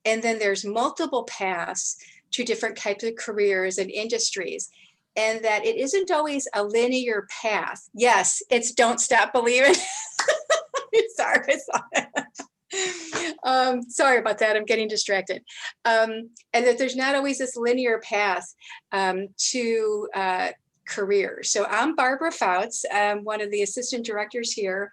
And then there's multiple paths to different types of careers and industries. And that it isn't always a linear path. Yes, it's don't stop believing. Sorry, sorry about that. I'm getting distracted. And that there's not always this linear path to careers. So I'm Barbara Fouts. I'm one of the assistant directors here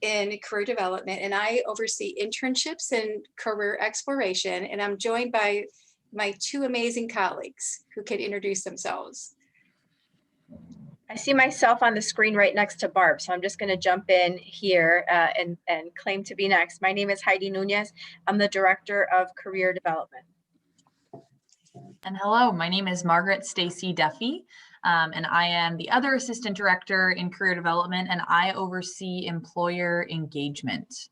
in career development, and I oversee internships and career exploration. And I'm joined by my two amazing colleagues who can introduce themselves. I see myself on the screen right next to Barb, so I'm just going to jump in here and claim to be next. My name is Heidi Nunez. I'm the Director of Career Development. And hello, my name is Margaret Stacy Duffy, and I am the other Assistant Director in Career Development, and I oversee employer engagement.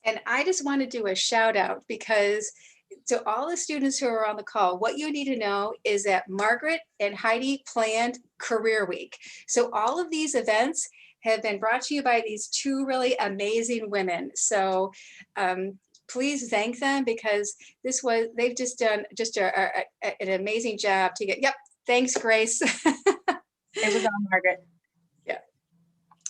And I just want to do a shout out because to all the students who are on the call, what you need to know is that Margaret and Heidi planned Career Week. So all of these events have been brought to you by these two really amazing women. So please thank them because they've just done an amazing job to get, yep, thanks, Grace. It was on Margaret.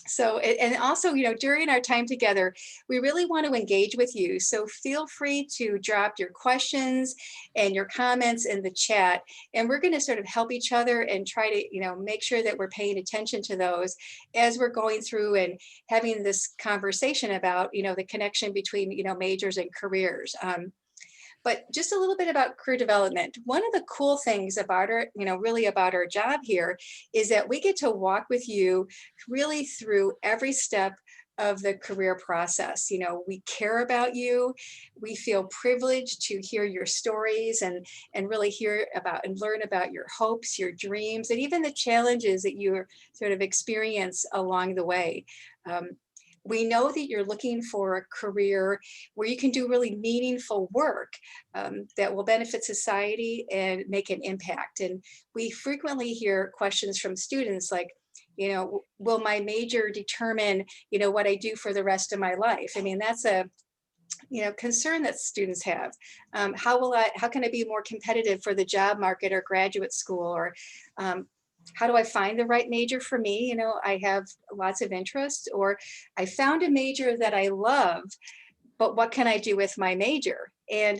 So, and also, you know, during our time together, we really want to engage with you. So feel free to drop your questions and your comments in the chat. And we're going to sort of help each other and try to, you know, make sure that we're paying attention to those as we're going through and having this conversation about, you know, the connection between, you know, majors and careers. But just a little bit about career development. One of the cool things about our, you know, really about our job here is that we get to walk with you really through every step of the career process. You know, we care about you. We feel privileged to hear your stories and really hear about and learn about your hopes, your dreams, and even the challenges that you sort of experience along the way. We know that you're looking for a career where you can do really meaningful work that will benefit society and make an impact. And we frequently hear questions from students like, you know, will my major determine, you know, what I do for the rest of my life? I mean, that's a, you know, concern that students have. How can I be more competitive for the job market or graduate school? Or how do I find the right major for me? You know, I have lots of interests, or I found a major that I love, but what can I do with my major? And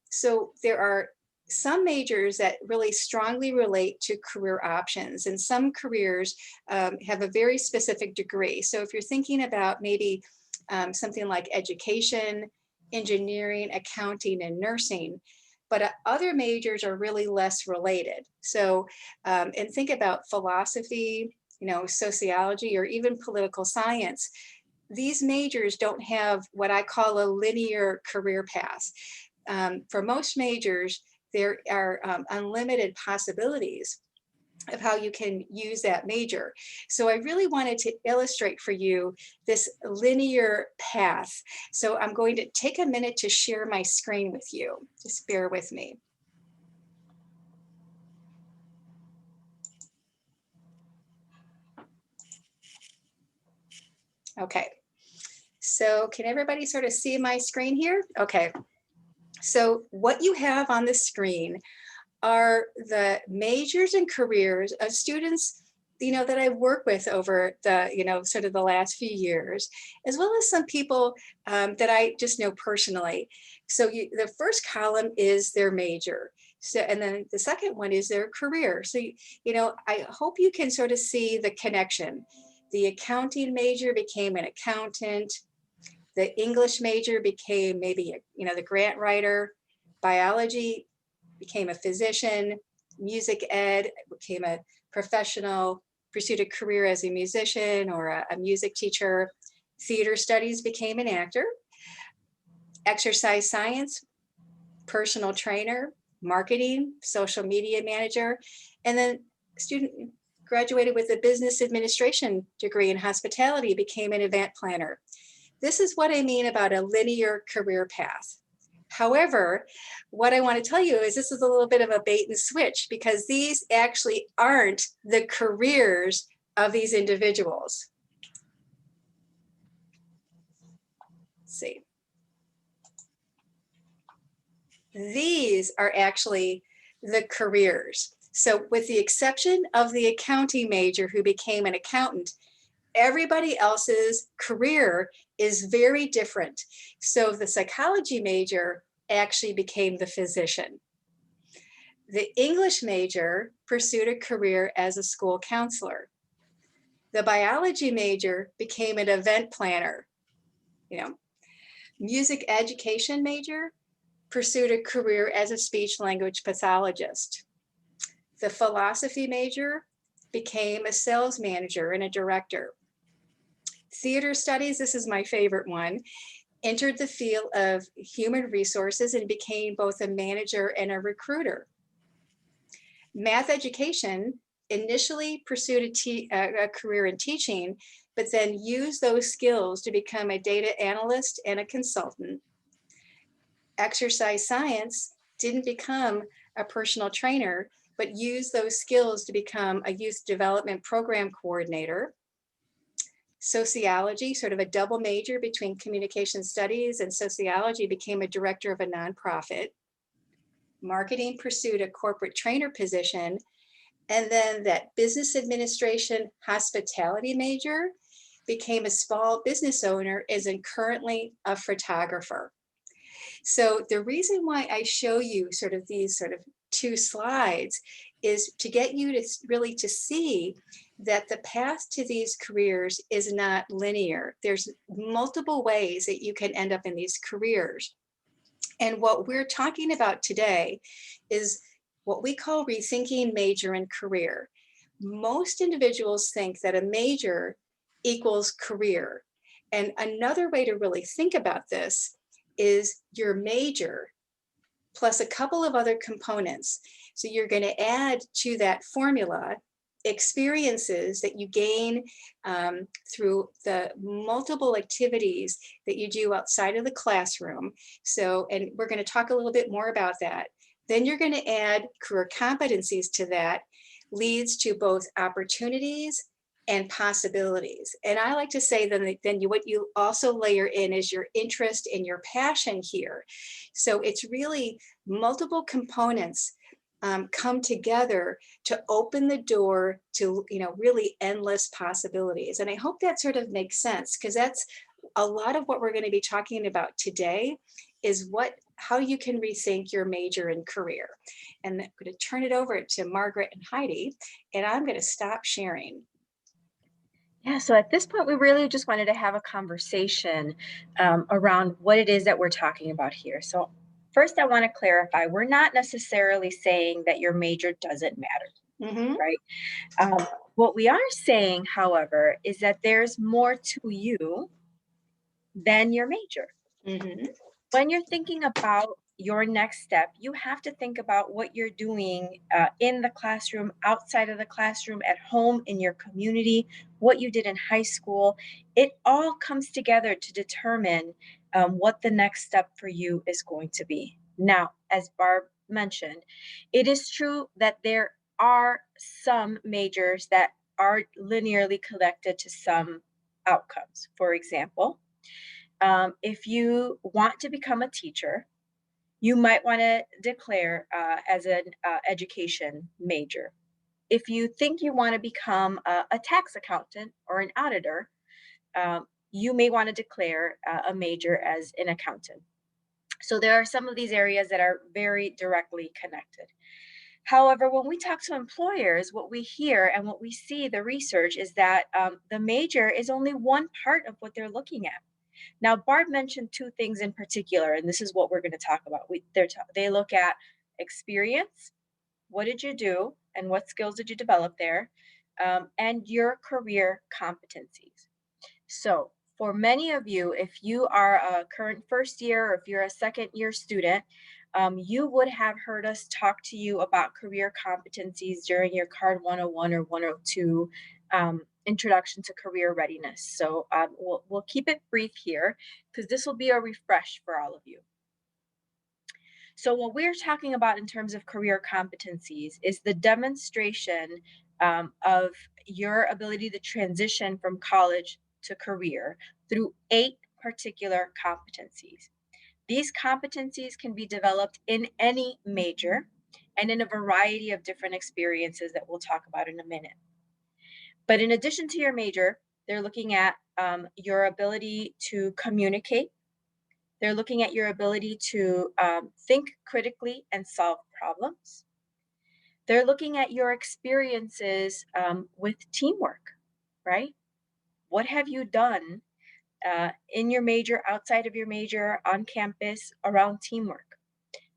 so there are some majors that really strongly relate to career options, and some careers have a very specific degree. So if you're thinking about maybe something like education, engineering, accounting, and nursing, but other majors are really less related. So, and think about philosophy, you know, sociology, or even political science. These majors don't have what I call a linear career path. For most majors, there are unlimited possibilities of how you can use that major. So I really wanted to illustrate for you this linear path. So I'm going to take a minute to share my screen with you. Just bear with me. Okay, so can everybody sort of see my screen here? Okay, so what you have on the screen are the majors and careers of students, you know, that I've worked with over the, you know, sort of the last few years, as well as some people that I just know personally. So the first column is their major. So, and then the second one is their career. So, you know, I hope you can sort of see the connection. The accounting major became an accountant. The English major became maybe, you know, the grant writer. Biology became a physician. Music ed became a professional, pursued a career as a musician or a music teacher. Theater studies became an actor. Exercise science, personal trainer, marketing, social media manager, and then student graduated with a business administration degree in hospitality, became an event planner. This is what I mean about a linear career path. However, what I want to tell you is this is a little bit of a bait and switch, because these actually aren't the careers of these individuals. Let's see. These are actually the careers. So with the exception of the accounting major who became an accountant, everybody else's career is very different. So the psychology major actually became the physician. The English major pursued a career as a school counselor. The biology major became an event planner. You know, music education major pursued a career as a speech language pathologist. The philosophy major became a sales manager and a director. Theater studies, this is my favorite one, entered the field of human resources and became both a manager and a recruiter. Math education initially pursued a career in teaching, but then used those skills to become a data analyst and a consultant. Exercise science didn't become a personal trainer, but used those skills to become a youth development program coordinator. Sociology, sort of a double major between communication studies and sociology, became a director of a nonprofit. Marketing pursued a corporate trainer position. And then that business administration hospitality major became a small business owner and is currently a photographer. So the reason why I show you sort of these sort of two slides is to get you to really to see that the path to these careers is not linear. There's multiple ways that you can end up in these careers. And what we're talking about today is what we call rethinking major and career. Most individuals think that a major equals career. And another way to really think about this is your major plus a couple of other components. So you're going to add to that formula experiences that you gain through the multiple activities that you do outside of the classroom. So, and we're going to talk a little bit more about that. Then you're going to add career competencies to that, leads to both opportunities and possibilities. And I like to say then what you also layer in is your interest and your passion here. So it's really multiple components come together to open the door to, you know, really endless possibilities. And I hope that sort of makes sense, because that's a lot of what we're going to be talking about today is how you can rethink your major and career. And I'm going to turn it over to Margaret and Heidi, and I'm going to stop sharing. Yeah, so at this point, we really just wanted to have a conversation around what it is that we're talking about here. So first, I want to clarify, we're not necessarily saying that your major doesn't matter, right? What we are saying, however, is that there's more to you than your major. When you're thinking about your next step, you have to think about what you're doing in the classroom, outside of the classroom, at home, in your community, what you did in high school. It all comes together to determine what the next step for you is going to be. Now, as Barb mentioned, it is true that there are some majors that are linearly connected to some outcomes. For example, if you want to become a teacher, you might want to declare as an education major. If you think you want to become a tax accountant or an auditor, you may want to declare a major as an accountant. So there are some of these areas that are very directly connected. However, when we talk to employers, what we hear and what we see, the research is that the major is only one part of what they're looking at. Now, Barb mentioned two things in particular, and this is what we're going to talk about. They look at experience, what did you do, and what skills did you develop there, and your career competencies. So for many of you, if you are a current first year or if you're a second year student, you would have heard us talk to you about career competencies during your CARD 101 or 102 introduction to career readiness. So we'll keep it brief here because this will be a refresh for all of you. So what we're talking about in terms of career competencies is the demonstration of your ability to transition from college to career through 8 particular competencies. These competencies can be developed in any major and in a variety of different experiences that we'll talk about in a minute. But in addition to your major, they're looking at your ability to communicate. They're looking at your ability to think critically and solve problems. They're looking at your experiences with teamwork, right? What have you done in your major, outside of your major, on campus, around teamwork?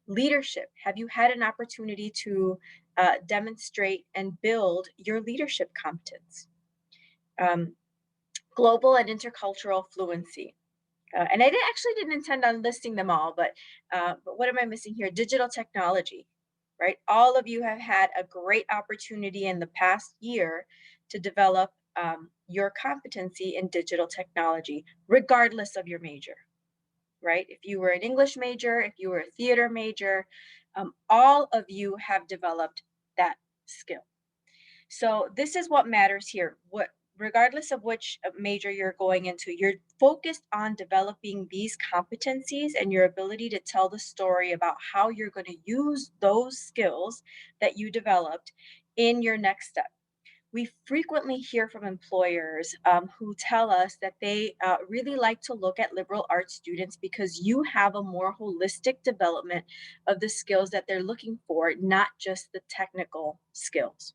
Leadership. Have you had an opportunity to demonstrate and build your leadership competence? Um, Global and intercultural fluency. And I actually didn't intend on listing them all, but what am I missing here? Digital technology, right? All of you have had a great opportunity in the past year to develop your competency in digital technology, regardless of your major, right? If you were an English major, if you were a theater major, all of you have developed that skill. So this is what matters here. What, regardless of which major you're going into, you're focused on developing these competencies and your ability to tell the story about how you're going to use those skills that you developed in your next step. We frequently hear from employers who tell us that they really like to look at liberal arts students because you have a more holistic development of the skills that they're looking for, not just the technical skills.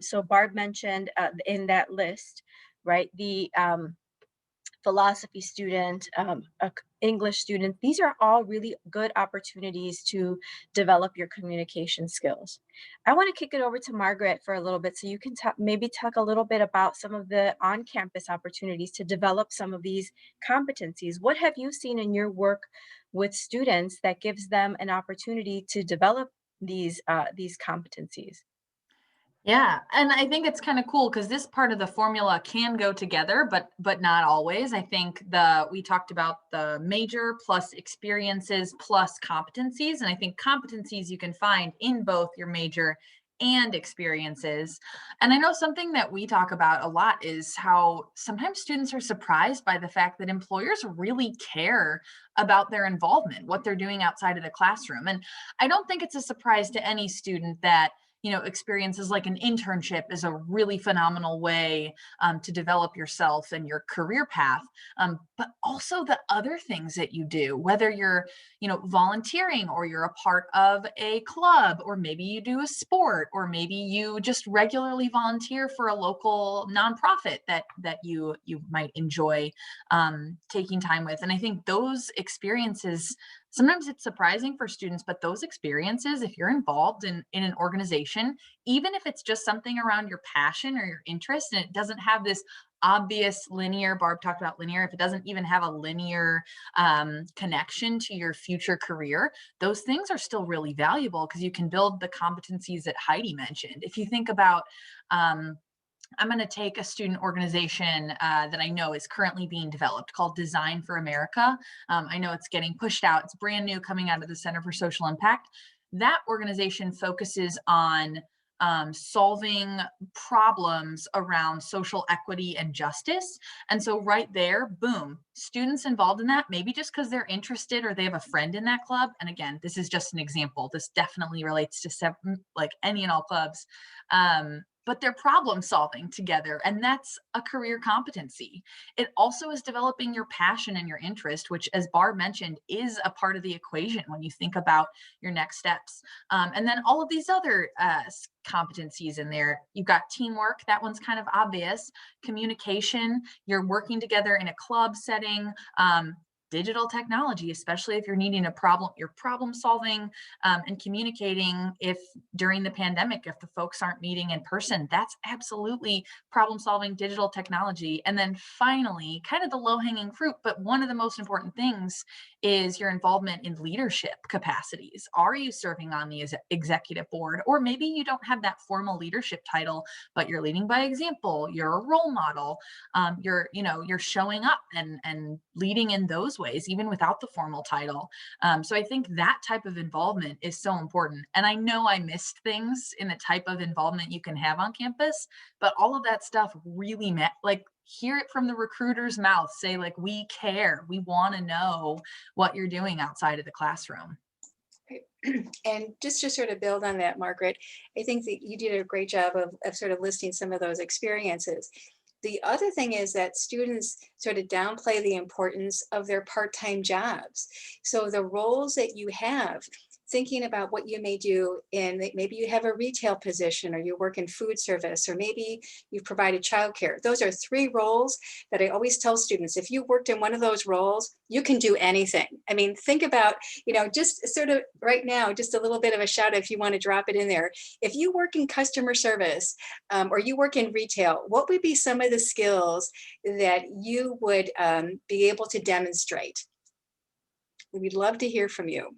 So Barb mentioned in that list, right, the philosophy student, English student. These are all really good opportunities to develop your communication skills. I want to kick it over to Margaret for a little bit so you can maybe talk a little bit about some of the on-campus opportunities to develop some of these competencies. What have you seen in your work with students that gives them an opportunity to develop these competencies? Yeah, and I think it's kind of cool because this part of the formula can go together, but not always. I think we talked about the major plus experiences plus competencies, and I think competencies you can find in both your major and experiences. And I know something that we talk about a lot is how sometimes students are surprised by the fact that employers really care about their involvement, what they're doing outside of the classroom. And I don't think it's a surprise to any student that experiences like an internship is a really phenomenal way to develop yourself and your career path. But also the other things that you do, whether you're, volunteering or you're a part of a club, or maybe you do a sport, or maybe you just regularly volunteer for a local nonprofit that you might enjoy taking time with. And I think those experiences, sometimes it's surprising for students, but those experiences, if you're involved in an organization, even if it's just something around your passion or your interest, and it doesn't have this obvious linear, Barb talked about linear, if it doesn't even have a linear connection to your future career, those things are still really valuable because you can build the competencies that Heidi mentioned. If you think about, I'm going to take a student organization that I know is currently being developed called Design for America. I know it's getting pushed out. It's brand new, coming out of the Center for Social Impact. That organization focuses on solving problems around social equity and justice. And so right there, boom, students involved in that, maybe just because they're interested or they have a friend in that club. And again, this is just an example. This definitely relates to like any and all clubs. But they're problem solving together, and that's a career competency. It also is developing your passion and your interest, which, as Barb mentioned, is a part of the equation when you think about your next steps. And then all of these other competencies in there. You've got teamwork, that one's kind of obvious. Communication, you're working together in a club setting. Digital technology, especially if you're needing you're problem solving and communicating. If during the pandemic, if the folks aren't meeting in person, that's absolutely problem solving, digital technology. And then finally, kind of the low hanging fruit, but one of the most important things is your involvement in leadership capacities. Are you serving on the executive board? Or maybe you don't have that formal leadership title, but you're leading by example, you're a role model, you're showing up and leading in those ways, even without the formal title. So I think that type of involvement is so important. And I know I missed things in the type of involvement you can have on campus, but all of that stuff really hear it from the recruiter's mouth. Say like, we care, we want to know what you're doing outside of the classroom. And just to sort of build on that, Margaret, I think that you did a great job of sort of listing some of those experiences. The other thing is that students sort of downplay the importance of their part-time jobs. So the roles that you have, thinking about what you may do in, maybe you have a retail position, or you work in food service, or maybe you've provided childcare. Those are 3 roles that I always tell students, if you worked in one of those roles, you can do anything. I mean, think about, just sort of right now, just a little bit of a shout out if you want to drop it in there. If you work in customer service, or you work in retail, what would be some of the skills that you would be able to demonstrate? We'd love to hear from you.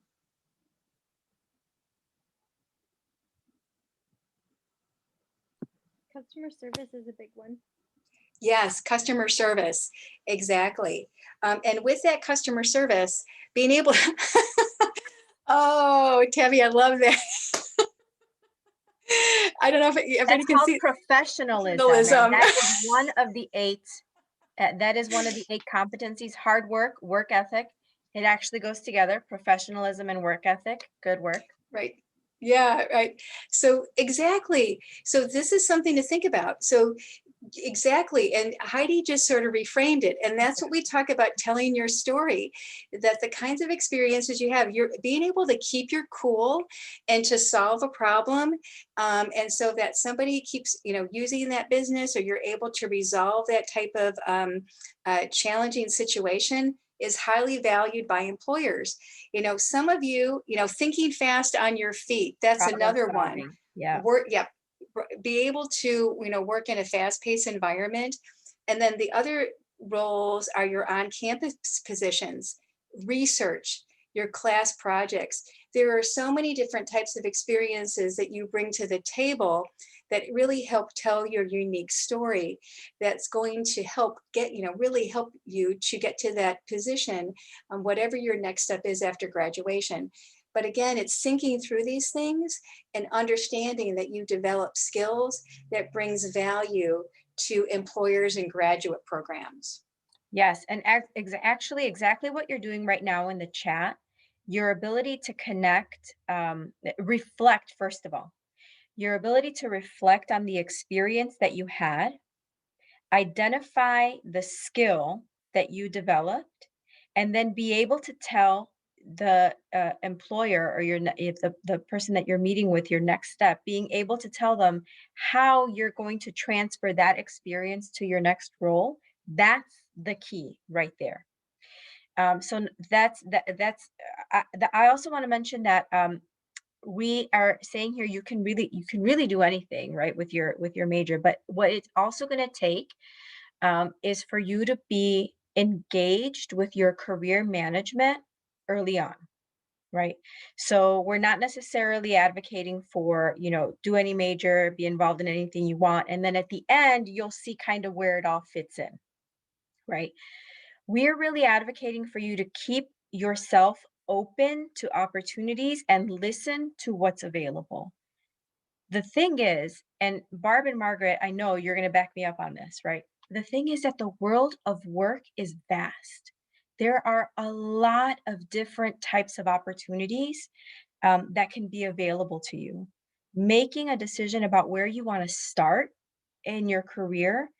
Customer service is a big one. Yes, customer service, exactly. And with that customer service, being able oh, Tabby, I love that. I don't know if everybody That's can called see. professionalism. Professionalism. And that is one of the 8. That is one of the 8 competencies: hard work, work ethic. It actually goes together: professionalism and work ethic. Good work. Right. Yeah, right. So exactly. So this is something to think about. So exactly. And Heidi just sort of reframed it. And that's what we talk about, telling your story, that the kinds of experiences you have, you're being able to keep your cool and to solve a problem. And so that somebody keeps, using that business, or you're able to resolve that type of challenging situation, is highly valued by employers. Some of you, thinking fast on your feet, that's Problem another one. solving. Yeah. Be able to, work in a fast-paced environment. And then the other roles are your on-campus positions, research, your class projects. There are so many different types of experiences that you bring to the table that really help tell your unique story, that's going to help really help you to get to that position, whatever your next step is after graduation. But again, it's thinking through these things and understanding that you develop skills that brings value to employers and graduate programs. Yes. And actually exactly what you're doing right now in the chat, your ability to connect, reflect, first of all, your ability to reflect on the experience that you had, identify the skill that you developed, and then be able to tell the employer, or if the person that you're meeting with, your next step, being able to tell them how you're going to transfer that experience to your next role. That's the key right there. So I also want to mention that we are saying here, you can really do anything, right, with your major. But what it's also going to take is for you to be engaged with your career management early on, right? So we're not necessarily advocating for, do any major, be involved in anything you want, and then at the end, you'll see kind of where it all fits in, right? We're really advocating for you to keep yourself open to opportunities and listen to what's available. The thing is, and Barb and Margaret, I know you're going to back me up on this, right? The thing is that the world of work is vast. There are a lot of different types of opportunities that can be available to you. Making a decision about where you want to start in your career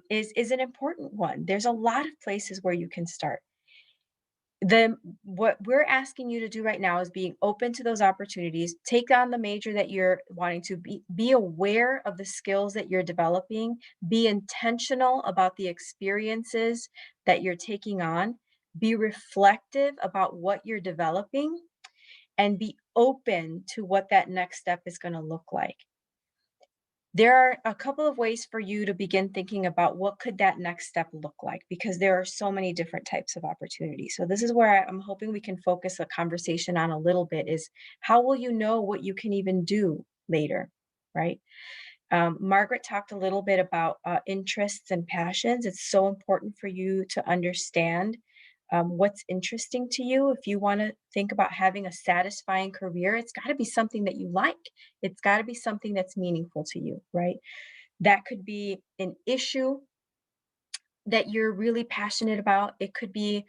is an important one. There's a lot of places where you can start. What we're asking you to do right now is being open to those opportunities. Take on the major that you're wanting to be aware of the skills that you're developing, be intentional about the experiences that you're taking on, be reflective about what you're developing, and be open to what that next step is going to look like. There are a couple of ways for you to begin thinking about what could that next step look like, because there are so many different types of opportunities. So this is where I'm hoping we can focus a conversation on a little bit, is how will you know what you can even do later, right? Margaret talked a little bit about interests and passions. It's so important for you to understand what's interesting to you. If you want to think about having a satisfying career, it's got to be something that you like. It's got to be something that's meaningful to you, right? That could be an issue that you're really passionate about. It could be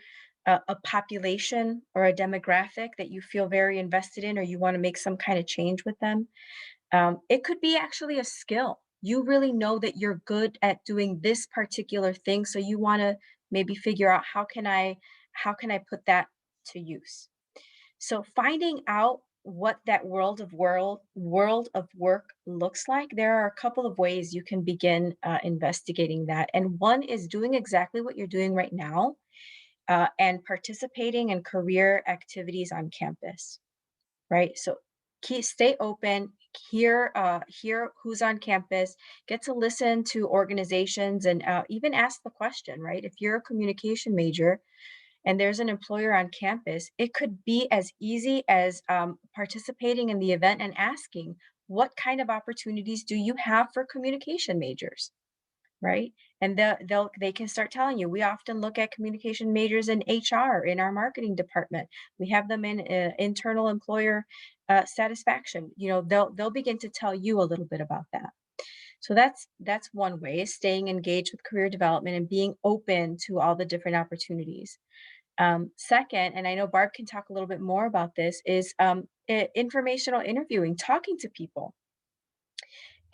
a population or a demographic that you feel very invested in, or you want to make some kind of change with them. It could be actually a skill. You really know that you're good at doing this particular thing, so you want to maybe figure out how can I put that to use. So finding out what that world of work looks like, there are a couple of ways you can begin investigating that. And one is doing exactly what you're doing right now, and participating in career activities on campus, right? So stay open, hear who's on campus, get to listen to organizations, and even ask the question, right? If you're a communication major and there's an employer on campus, it could be as easy as participating in the event and asking, what kind of opportunities do you have for communication majors, right? And they can start telling you. We often look at communication majors in HR, in our marketing department. We have them in internal employer satisfaction. You know, they'll begin to tell you a little bit about that. So that's one way, is staying engaged with career development and being open to all the different opportunities. Second, and I know Barb can talk a little bit more about this, is informational interviewing, talking to people.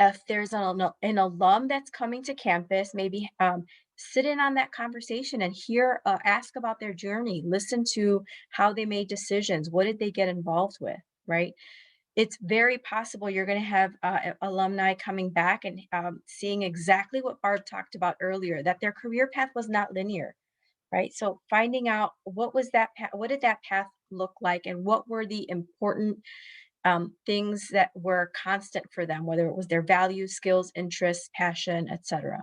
If there's an alum that's coming to campus, maybe sit in on that conversation and ask about their journey, listen to how they made decisions, what did they get involved with, right? It's very possible you're going to have alumni coming back and seeing exactly what Barb talked about earlier, that their career path was not linear, right? So finding out what was that path, what did that path look like, and what were the important things that were constant for them, whether it was their values, skills, interests, passion, etc.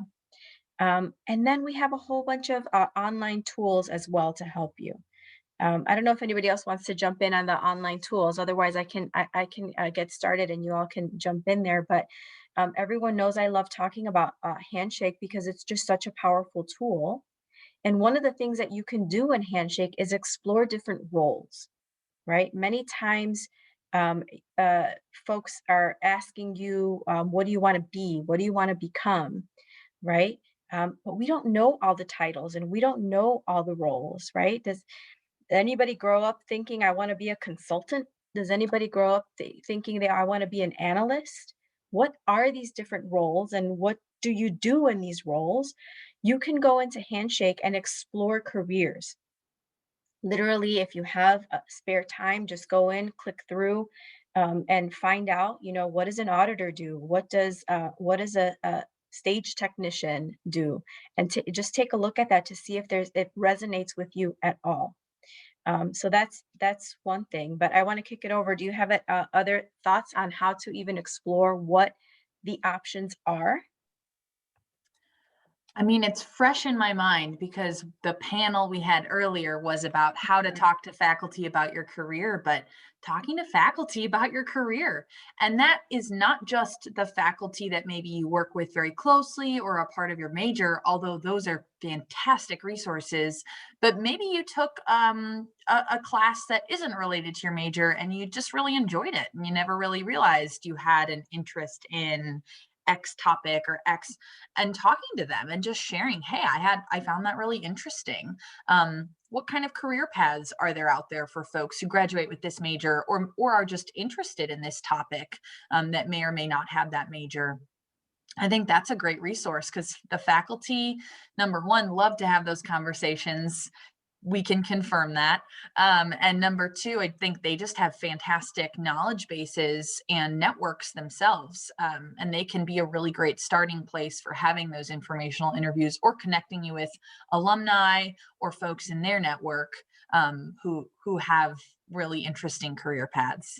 And then we have a whole bunch of online tools as well to help you. I don't know if anybody else wants to jump in on the online tools. Otherwise, I can get started and you all can jump in there. But everyone knows I love talking about Handshake because it's just such a powerful tool. And one of the things that you can do in Handshake is explore different roles, right? Many times, um, uh, folks are asking you, what do you want to be? What do you want to become? Right? But we don't know all the titles and we don't know all the roles, right? Does anybody grow up thinking I want to be a consultant? Does anybody grow up thinking that I want to be an analyst? What are these different roles and what do you do in these roles? You can go into Handshake and explore careers. Literally, if you have spare time, just go in, click through, and find out, you know, what does an auditor do? What does a stage technician do? And just take a look at that to see if it resonates with you at all. So that's one thing, but I want to kick it over. Do you have other thoughts on how to even explore what the options are? I mean, it's fresh in my mind because the panel we had earlier was about how to Mhm. talk to faculty about your career, but talking to faculty about your career. And that is not just the faculty that maybe you work with very closely or a part of your major, although those are fantastic resources. But maybe you took a class that isn't related to your major and you just really enjoyed it and you never really realized you had an interest in X topic or X, and talking to them and just sharing, hey, I found that really interesting. What kind of career paths are there out there for folks who graduate with this major or are just interested in this topic, that may or may not have that major? I think that's a great resource because the faculty, number one, love to have those conversations. We can confirm that. And number two, I think they just have fantastic knowledge bases and networks themselves. And they can be a really great starting place for having those informational interviews or connecting you with alumni or folks in their network, who have really interesting career paths.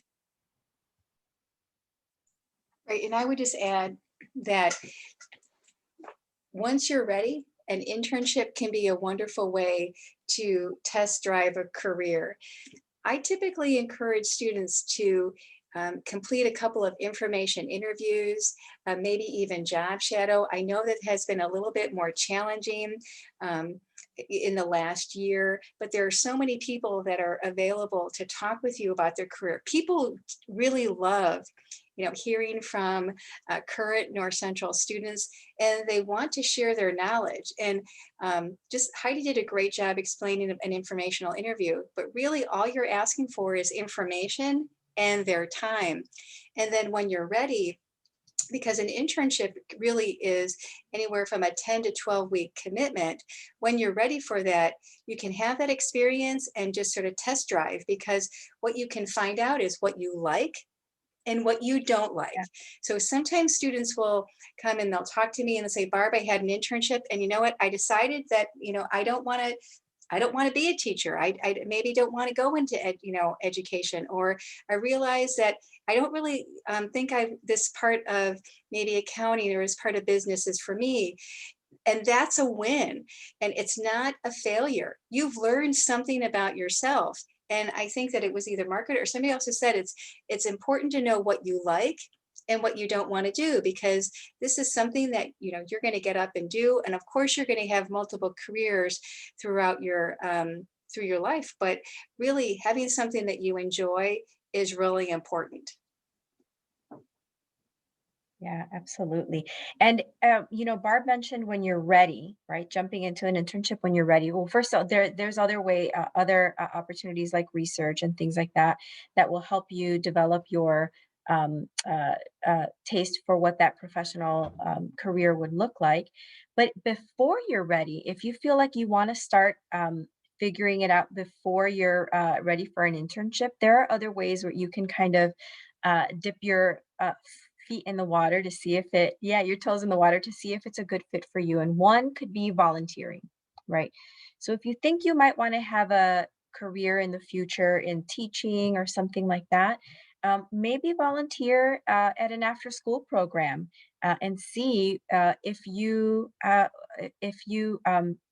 Right, and I would just add that once you're ready, an internship can be a wonderful way to test drive a career. I typically encourage students to complete a couple of information interviews, maybe even job shadow. I know that has been a little bit more challenging. in the last year, but there are so many people that are available to talk with you about their career. People really love, hearing from current North Central students, and they want to share their knowledge. And just Heidi did a great job explaining an informational interview, but really all you're asking for is information and their time. And then when you're ready, because an internship really is anywhere from a 10 to 12-week commitment. When you're ready for that, you can have that experience and just sort of test drive, because what you can find out is what you like and what you don't like. Yeah. So sometimes students will come and they'll talk to me and they'll say, Barb, I had an internship, and you know what? I decided that, I don't want to be a teacher. I maybe don't want to go into education, or I realize that I don't really think this part of maybe accounting or this part of business is for me. And that's a win. And it's not a failure. You've learned something about yourself. And I think that it was either Margaret or somebody else who said it's important to know what you like and what you don't want to do, because this is something that you're going to get up and do. And of course you're going to have multiple careers throughout through your life, but really having something that you enjoy is really important. Yeah, absolutely. And Barb mentioned when you're ready, right? Jumping into an internship when you're ready. Well, first of all, there's other opportunities like research and things like that that will help you develop your taste for what that professional career would look like. But before you're ready, if you feel like you want to start figuring it out before you're ready for an internship, there are other ways where you can kind of dip your feet in the water to see if your toes in the water to see if it's a good fit for you. And one could be volunteering, right? So if you think you might want to have a career in the future in teaching or something like that, maybe volunteer at an after-school program and see if you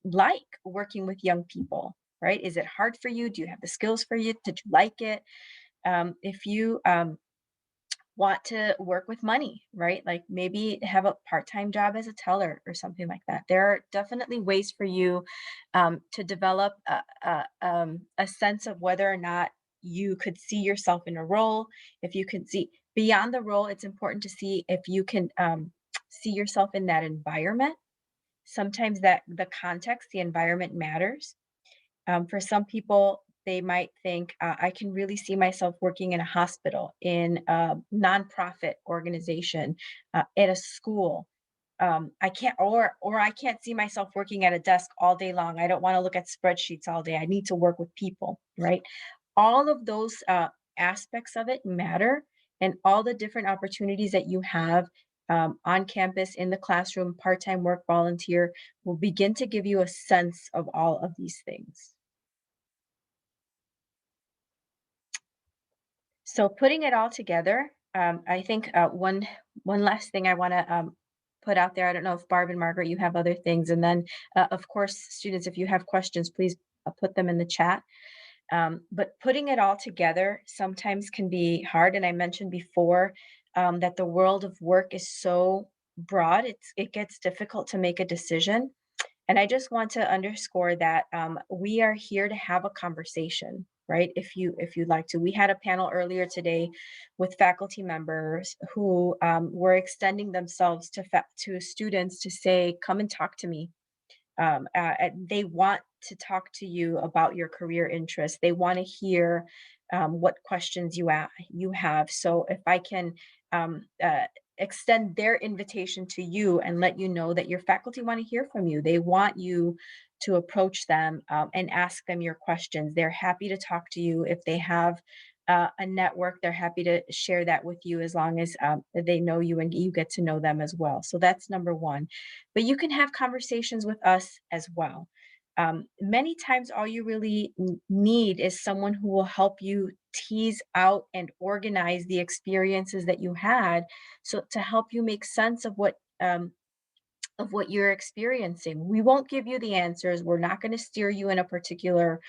like working with young people, right? Is it hard for you? Do you have the skills for you? Did you like it? If you want to work with money, right? Like maybe have a part-time job as a teller or something like that. There are definitely ways for you to develop a sense of whether or not you could see yourself in a role. If you can see beyond the role, it's important to see if you can see yourself in that environment. Sometimes that the context, the environment matters. For some people, they might think, I can really see myself working in a hospital, in a nonprofit organization, at a school. I can't, or I can't see myself working at a desk all day long. I don't want to look at spreadsheets all day. I need to work with people, right? All of those aspects of it matter, and all the different opportunities that you have on campus, in the classroom, part-time work, volunteer, will begin to give you a sense of all of these things. So putting it all together, I think one last thing I want to put out there. I don't know if Barb and Margaret, you have other things, and then of course, students, if you have questions, please put them in the chat. But putting it all together sometimes can be hard, and I mentioned before that the world of work is so broad; it gets difficult to make a decision. And I just want to underscore that we are here to have a conversation, right? If you'd like to. We had a panel earlier today with faculty members who were extending themselves to students to say, come and talk to me. They want to talk to you about your career interests. They want to hear what questions you have. So if I can extend their invitation to you and let you know that your faculty want to hear from you. They want you to approach them and ask them your questions. They're happy to talk to you. If they have a network, they're happy to share that with you, as long as they know you and you get to know them as well. So that's number one. But you can have conversations with us as well. Many times, all you really need is someone who will help you tease out and organize the experiences that you had, so to help you make sense of what you're experiencing. We won't give you the answers. We're not going to steer you in a particular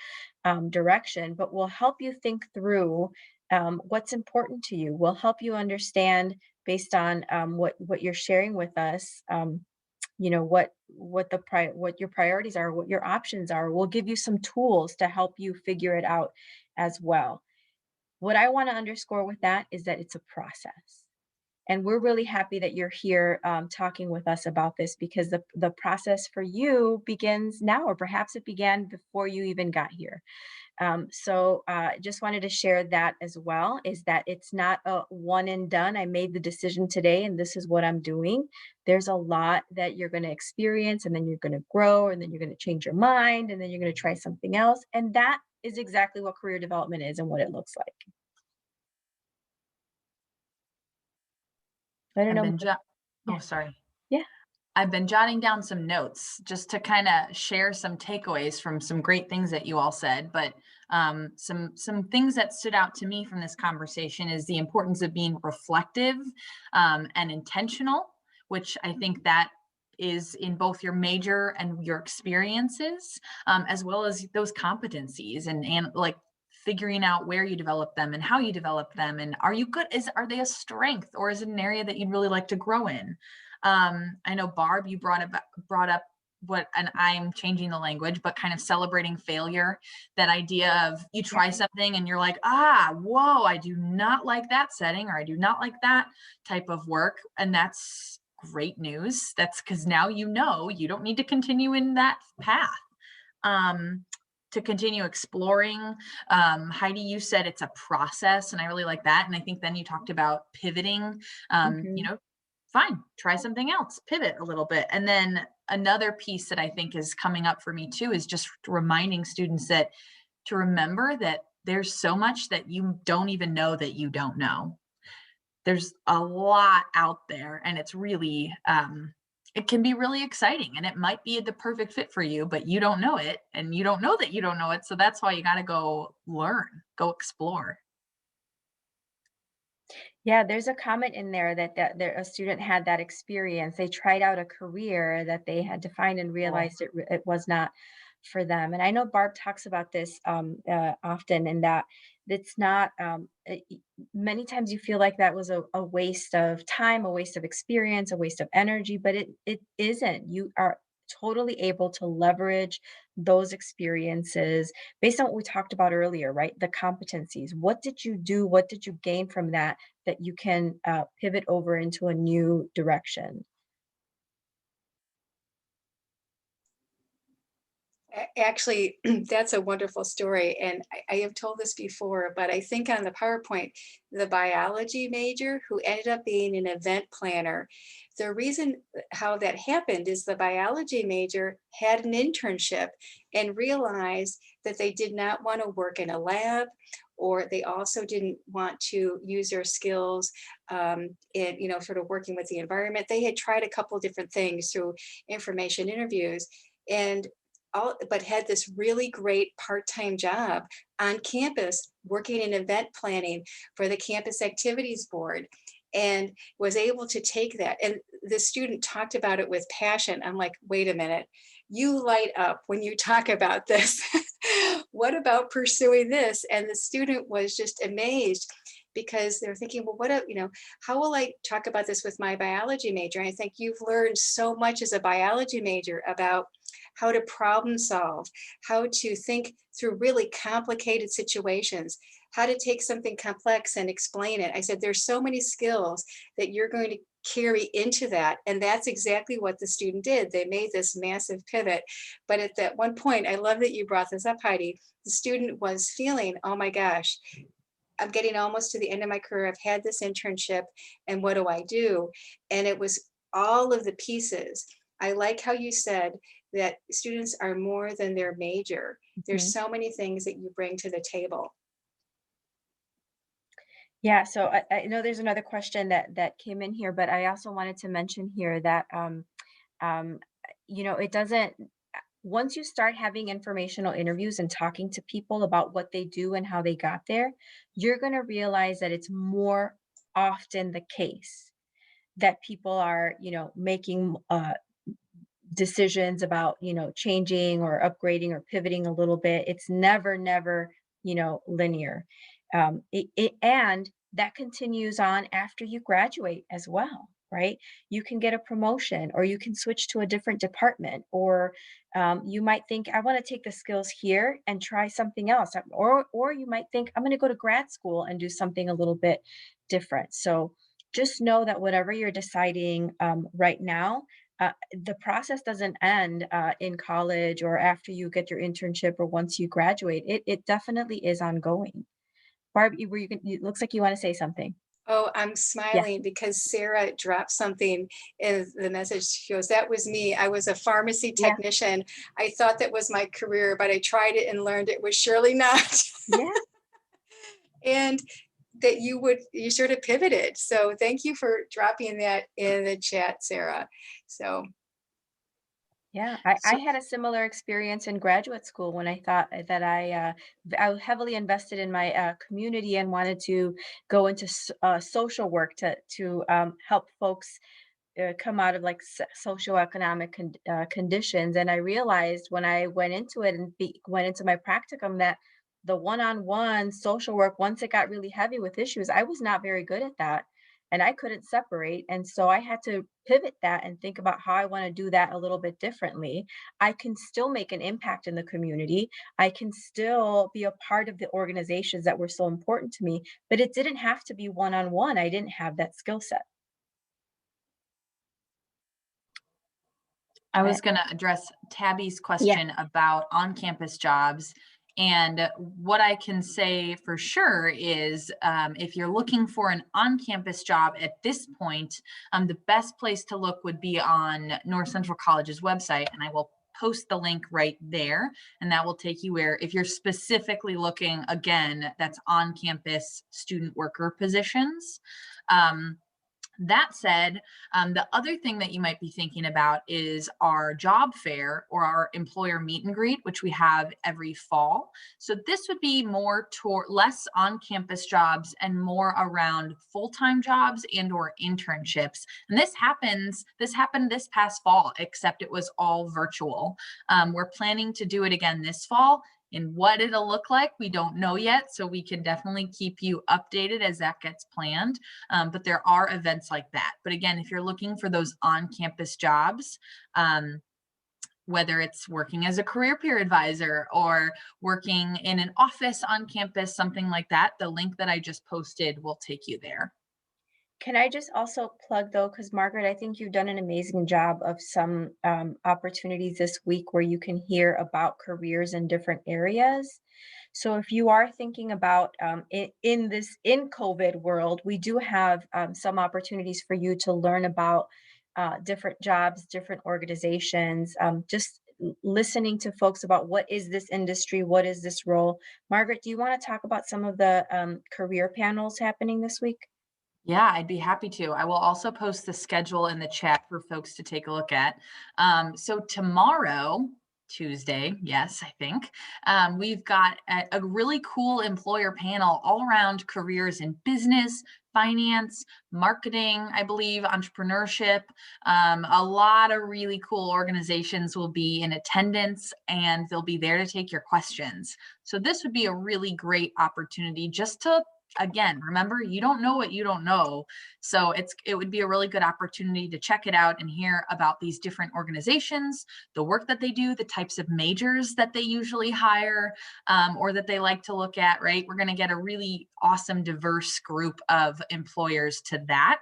direction, but we'll help you think through what's important to you. We'll help you understand, based on what you're sharing with us, you know, what your priorities are, what your options are. We'll give you some tools to help you figure it out as well. What I want to underscore with that is that it's a process. And we're really happy that you're here talking with us about this, because the process for you begins now, or perhaps it began before you even got here. Just wanted to share that as well, is that it's not a one and done. I made the decision today and this is what I'm doing. There's a lot that you're going to experience, and then you're going to grow, and then you're going to change your mind, and then you're going to try something else. And that is exactly what career development is and what it looks like. I don't I've know. been Yeah. oh, sorry. Yeah. I've been jotting down some notes just to kind of share some takeaways from some great things that you all said. But some things that stood out to me from this conversation is the importance of being reflective and intentional, which I think that is in both your major and your experiences, as well as those competencies and like figuring out where you develop them and how you develop them, and are you good, are they a strength, or is it an area that you'd really like to grow in? I know Barb, you brought up what, and I'm changing the language, but kind of celebrating failure, that idea of you try something and you're like, whoa, I do not like that setting, or I do not like that type of work. And that's great news. That's because now you know you don't need to continue in that path. To continue exploring. Heidi, you said it's a process, and I really like that. And I think then you talked about pivoting, you know, fine, try something else, pivot a little bit. And then another piece that I think is coming up for me too is just reminding students that to remember that there's so much that you don't even know that you don't know. There's a lot out there, and it's really, it can be really exciting, and it might be the perfect fit for you, but you don't know it, and you don't know that you don't know it. So that's why you got to go learn, go explore. Yeah, there's a comment in there that there a student had that experience. They tried out a career that they had defined and realized it was not for them. And I know Barb talks about this often, in that it's not. Many times you feel like that was a waste of time, a waste of experience, a waste of energy, but it isn't. You are totally able to leverage those experiences based on what we talked about earlier, right? The competencies. What did you do? What did you gain from that you can pivot over into a new direction? Actually, that's a wonderful story. And I have told this before, but I think on the PowerPoint, the biology major who ended up being an event planner, the reason how that happened is the biology major had an internship and realized that they did not want to work in a lab, or they also didn't want to use their skills in, sort of working with the environment. They had tried a couple different things through information interviews. And but had this really great part-time job on campus working in event planning for the campus activities board, and was able to take that. And the student talked about it with passion. I'm like, wait a minute, you light up when you talk about this. What about pursuing this? And the student was just amazed, because they're thinking, well, how will I talk about this with my biology major? And I think you've learned so much as a biology major about how to problem solve, how to think through really complicated situations, how to take something complex and explain it. I said, there's so many skills that you're going to carry into that. And that's exactly what the student did. They made this massive pivot. But at that one point, I love that you brought this up, Heidi, the student was feeling, oh my gosh, I'm getting almost to the end of my career. I've had this internship, and what do I do? And it was all of the pieces. I like how you said that students are more than their major. There's so many things that you bring to the table. Yeah, so I know there's another question that came in here, but I also wanted to mention here that um, it doesn't. Once you start having informational interviews and talking to people about what they do and how they got there, you're going to realize that it's more often the case that people are, making decisions about, changing or upgrading or pivoting a little bit. It's never, linear. And that continues on after you graduate as well, right? You can get a promotion, or you can switch to a different department, or you might think, I want to take the skills here and try something else, or you might think, I'm going to go to grad school and do something a little bit different. So just know that whatever you're deciding right now, the process doesn't end in college or after you get your internship or once you graduate. It definitely is ongoing. Barb, it looks like you want to say something. Oh, I'm Yeah. smiling because Sarah dropped something in the message. She goes, that was me. I was a pharmacy Yeah. technician. I thought that was my career, but I tried it and learned it was surely not. Yeah. And that you sort of pivoted. So thank you for dropping that in the chat, Sarah. So Yeah, I So had a similar experience in graduate school when I thought that I heavily invested in my community and wanted to go into social work to help folks come out of like socioeconomic conditions. And I realized when I went into it and went into my practicum that the one-on-one social work, once it got really heavy with issues, I was not very good at that. And I couldn't separate. And so I had to pivot that and think about how I want to do that a little bit differently. I can still make an impact in the community. I can still be a part of the organizations that were so important to me, but it didn't have to be one-on-one. I didn't have that skill set. I Uh, was going to address Tabby's yeah. question about on-campus jobs. And what I can say for sure is if you're looking for an on-campus job at this point, the best place to look would be on North Central College's website. And I will post the link right there. And that will take you where, if you're specifically looking, again, that's on-campus student worker positions. That said, the other thing that you might be thinking about is our job fair or our employer meet and greet, which we have every fall. So this would be more less on-campus jobs and more around full-time jobs and or internships. And this happened this past fall, except it was all virtual. We're planning to do it again this fall. And what it'll look like, we don't know yet. So we can definitely keep you updated as that gets planned. But there are events like that. But again, if you're looking for those on-campus jobs, whether it's working as a career peer advisor or working in an office on campus, something like that, the link that I just posted will take you there. Can I just also plug though, because Margaret, I think you've done an amazing job of some opportunities this week where you can hear about careers in different areas. So if you are thinking about in COVID world, we do have some opportunities for you to learn about different jobs, different organizations, just listening to folks about what is this industry, what is this role. Margaret, do you want to talk about some of the career panels happening this week? Yeah, I'd be happy to. I will also post the schedule in the chat for folks to take a look at. So tomorrow, Tuesday, yes, I think, we've got a really cool employer panel all around careers in business, finance, marketing, I believe, entrepreneurship. A lot of really cool organizations will be in attendance and they'll be there to take your questions. So this would be a really great opportunity just to, again, remember, you don't know what you don't know. So it would be a really good opportunity to check it out and hear about these different organizations, the work that they do, the types of majors that they usually hire or that they like to look at, right? We're going to get a really awesome, diverse group of employers to that.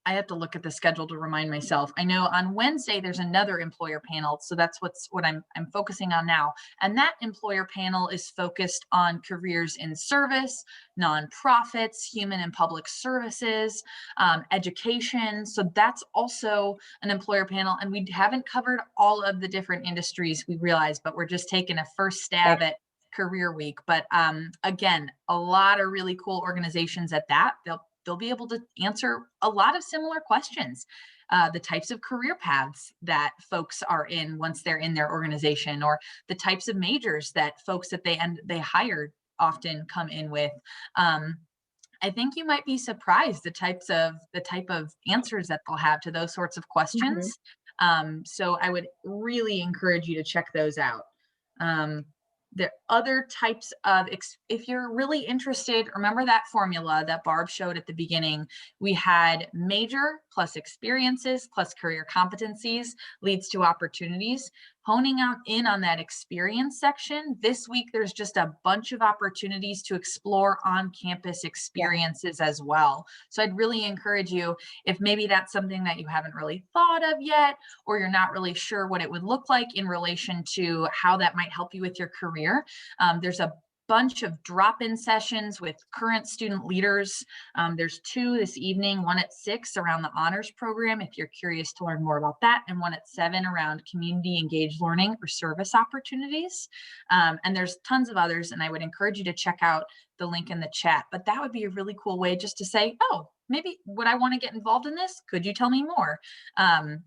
I have to look at the schedule to remind myself. I know on Wednesday there's another employer panel, so that's what I'm focusing on now. And that employer panel is focused on careers in service, nonprofits, human and public services, education. So that's also an employer panel, and we haven't covered all of the different industries, we realize, but we're just taking a first stab at Career Week. But again, a lot of really cool organizations at that. They'll be able to answer a lot of similar questions. The types of career paths that folks are in once they're in their organization, or the types of majors that folks that they hired often come in with. I think you might be surprised the type of answers that they'll have to those sorts of questions. So I would really encourage you to check those out. There are other types of, if you're really interested, remember that formula that Barb showed at the beginning. We had major plus experiences plus career competencies leads to opportunities. Honing out in on that experience section, this week there's just a bunch of opportunities to explore on-campus experiences as well. So I'd really encourage you, if maybe that's something that you haven't really thought of yet, or you're not really sure what it would look like in relation to how that might help you with your career, there's a bunch of drop-in sessions with current student leaders. There's 2 this evening, one at 6 around the honors program, if you're curious to learn more about that, and one at 7 around community engaged learning or service opportunities. And there's tons of others, and I would encourage you to check out the link in the chat. But that would be a really cool way just to say, oh, maybe would I want to get involved in this? Could you tell me more? And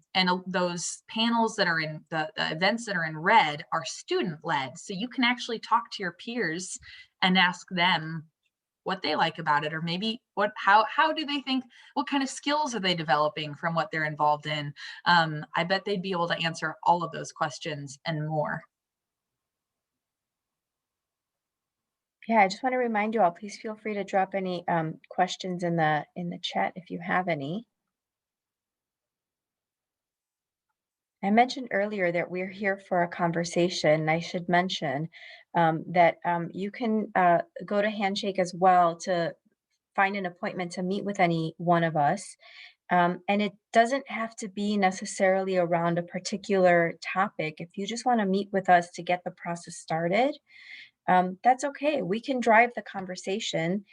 those panels that are in the events that are in red are student led. So you can actually talk to your peers and ask them what they like about it, or maybe how do they think, what kind of skills are they developing from what they're involved in? I bet they'd be able to answer all of those questions and more. Yeah, I just want to remind you all, please feel free to drop any questions in the chat if you have any. I mentioned earlier that we're here for a conversation. I should mention that you can go to Handshake as well to find an appointment to meet with any one of us. And it doesn't have to be necessarily around a particular topic. If you just want to meet with us to get the process started, that's okay. We can drive the conversation.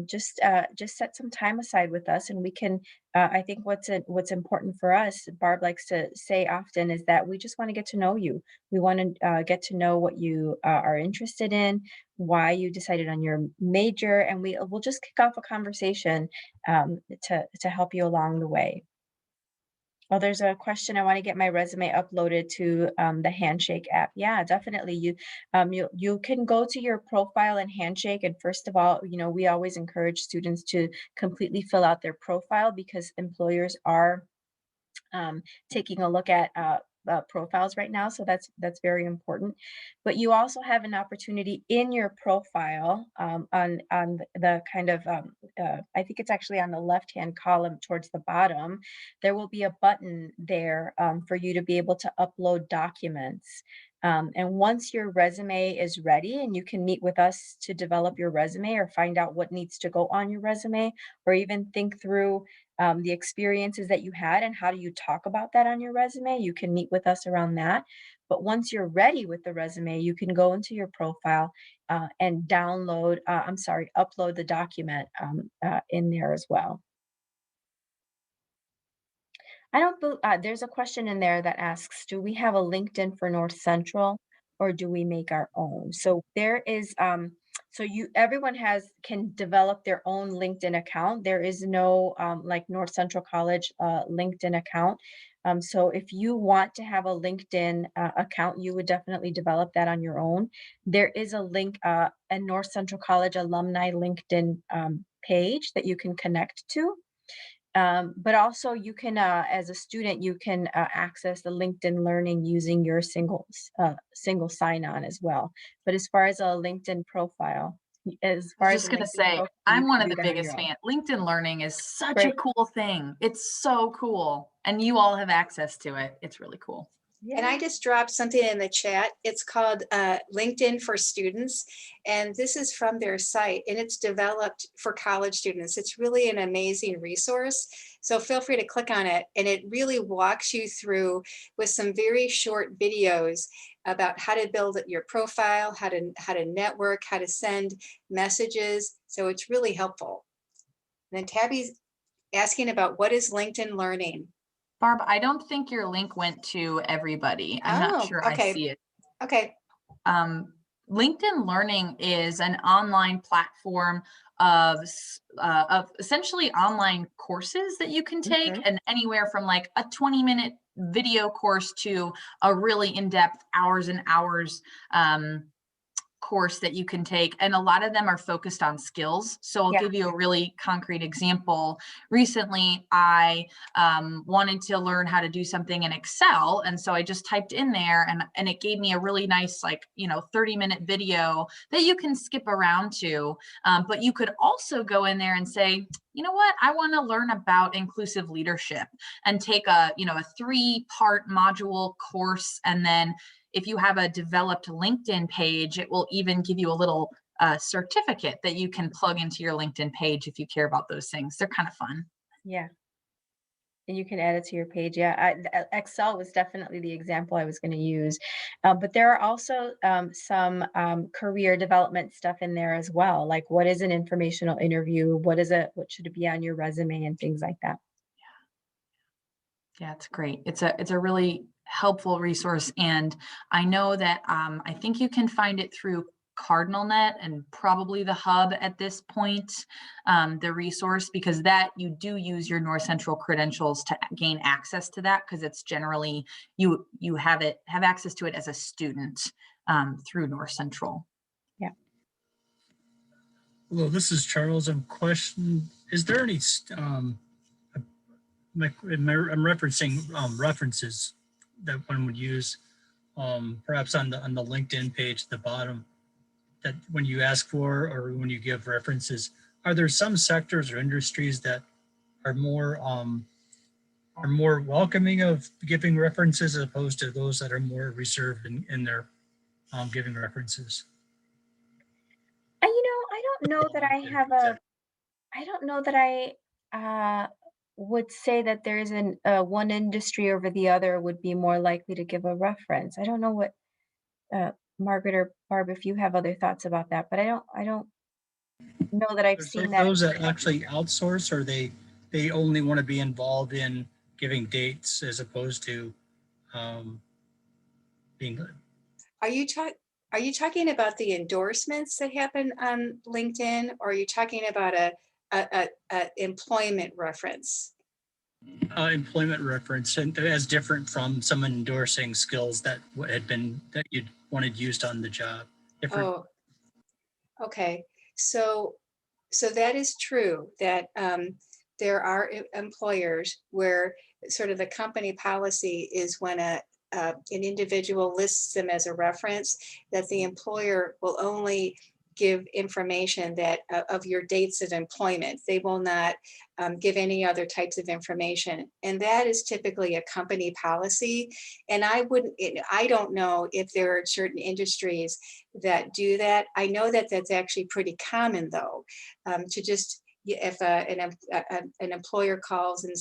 Just set some time aside with us, and we can. I think what's important for us, Barb likes to say often, is that we just want to get to know you. We want to get to know what you are interested in, why you decided on your major, and we'll just kick off a conversation to help you along the way. Oh, there's a question. I want to get my resume uploaded to the Handshake app. Yeah, definitely. You can go to your profile in Handshake, and first of all, we always encourage students to completely fill out their profile because employers are taking a look at profiles right now, so that's very important. But you also have an opportunity in your profile on the kind of I think it's actually on the left-hand column towards the bottom. There will be a button there for you to be able to upload documents. And once your resume is ready and you can meet with us to develop your resume or find out what needs to go on your resume, or even think through the experiences that you had and how do you talk about that on your resume, you can meet with us around that. But once you're ready with the resume, you can go into your profile and upload the document in there as well. There's a question in there that asks, do we have a LinkedIn for North Central or do we make our own? So there is, everyone can develop their own LinkedIn account. There is no like North Central College LinkedIn account. So if you want to have a LinkedIn account, you would definitely develop that on your own. There is a link, a North Central College alumni LinkedIn page that you can connect to. But also you can, as a student, you can access the LinkedIn Learning using your single sign-on as well. But as far as a LinkedIn profile, I was just going to say, I'm one of the biggest fans. LinkedIn Learning is such a cool thing. It's so cool. And you all have access to it. It's really cool. Yeah. And I just dropped something in the chat. It's called LinkedIn for Students. And this is from their site, and it's developed for college students. It's really an amazing resource. So feel free to click on it. And it really walks you through with some very short videos about how to build your profile, how to network, how to send messages. So it's really helpful. And then Tabby's asking about what is LinkedIn Learning? Barb, I don't think your link went to everybody. I'm not sure I see it. Okay. LinkedIn Learning is an online platform of essentially online courses that you can take, and anywhere from like a 20-minute video course to a really in-depth hours and hours course that you can take, and a lot of them are focused on skills. So I'll Yeah. give you a really concrete example. Recently, I wanted to learn how to do something in Excel, and so I just typed in there, and it gave me a really nice, like, 30-minute video that you can skip around to. But you could also go in there and say, you know what, I want to learn about inclusive leadership, and take a 3-part module course. And then if you have a developed LinkedIn page, it will even give you a little certificate that you can plug into your LinkedIn page if you care about those things. They're kind of fun. Yeah. And you can add it to your page. Yeah, Excel was definitely the example I was going to use. But there are also some career development stuff in there as well. Like, what is an informational interview? What should it be on your resume, and things like that. Yeah, it's great. It's a really helpful resource. And I know that I think you can find it through CardinalNet and probably the Hub at this point, the resource, because that you do use your North Central credentials to gain access to that, because it's generally you have access to it as a student through North Central. Yeah. Hello, this is Charles. Question: is there any I'm referencing references that one would use, perhaps on the LinkedIn page at the bottom, that when you ask for or when you give references, are there some sectors or industries that are more welcoming of giving references, as opposed to those that are more reserved in their giving references? I don't know that I don't know that I would say that there's one industry over the other would be more likely to give a reference. I don't know what Margaret or Barb, if you have other thoughts about that, but I don't know that I've There's seen that. those that actually outsource, or they only want to be involved in giving dates as opposed to being. Are you talking about the endorsements that happen on LinkedIn, or are you talking about a employment reference? Employment reference, and as different from someone endorsing skills that you'd wanted used on the job. Different. Oh, okay. So that is true, that there are employers where sort of the company policy is when an individual lists them as a reference, that the employer will only give information that of your dates of employment. They will not give any other types of information. And that is typically a company policy. And I don't know if there are certain industries that do that. I know that that's actually pretty common, though, to just, if an employer calls and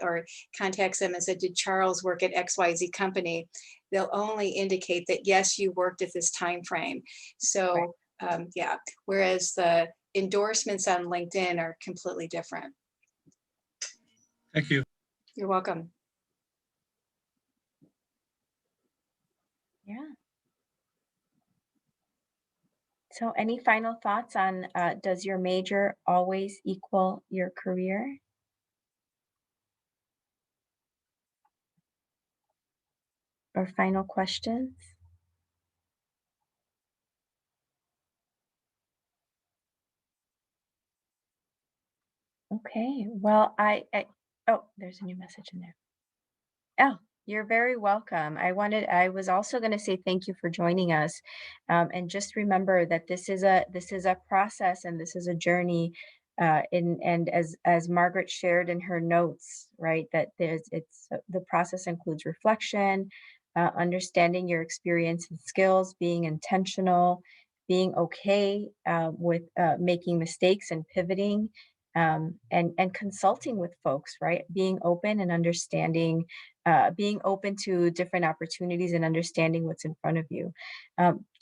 or contacts them and said, did Charles work at XYZ company, they'll only indicate that yes, you worked at this time frame. So yeah, whereas the endorsements on LinkedIn are completely different. Thank you. You're welcome. Yeah. So any final thoughts on does your major always equal your career? Or final questions? Okay, well, oh, there's a new message in there. Oh, you're very welcome. I was also going to say thank you for joining us. And just remember that this is a process, and this is a journey. And as Margaret shared in her notes, right, that the process includes reflection, understanding your experience and skills, being intentional, being okay with making mistakes and pivoting, and consulting with folks, right? Being open and understanding, being open to different opportunities and understanding what's in front of you.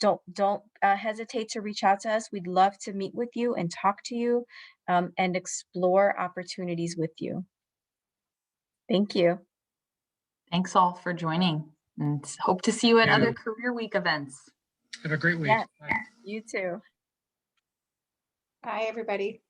Don't hesitate to reach out to us. We'd love to meet with you and talk to you, and explore opportunities with you. Thank you. Thanks all for joining, and hope to see you at other Career Week events. Have a great week. Yes, Bye. you too. Bye, everybody.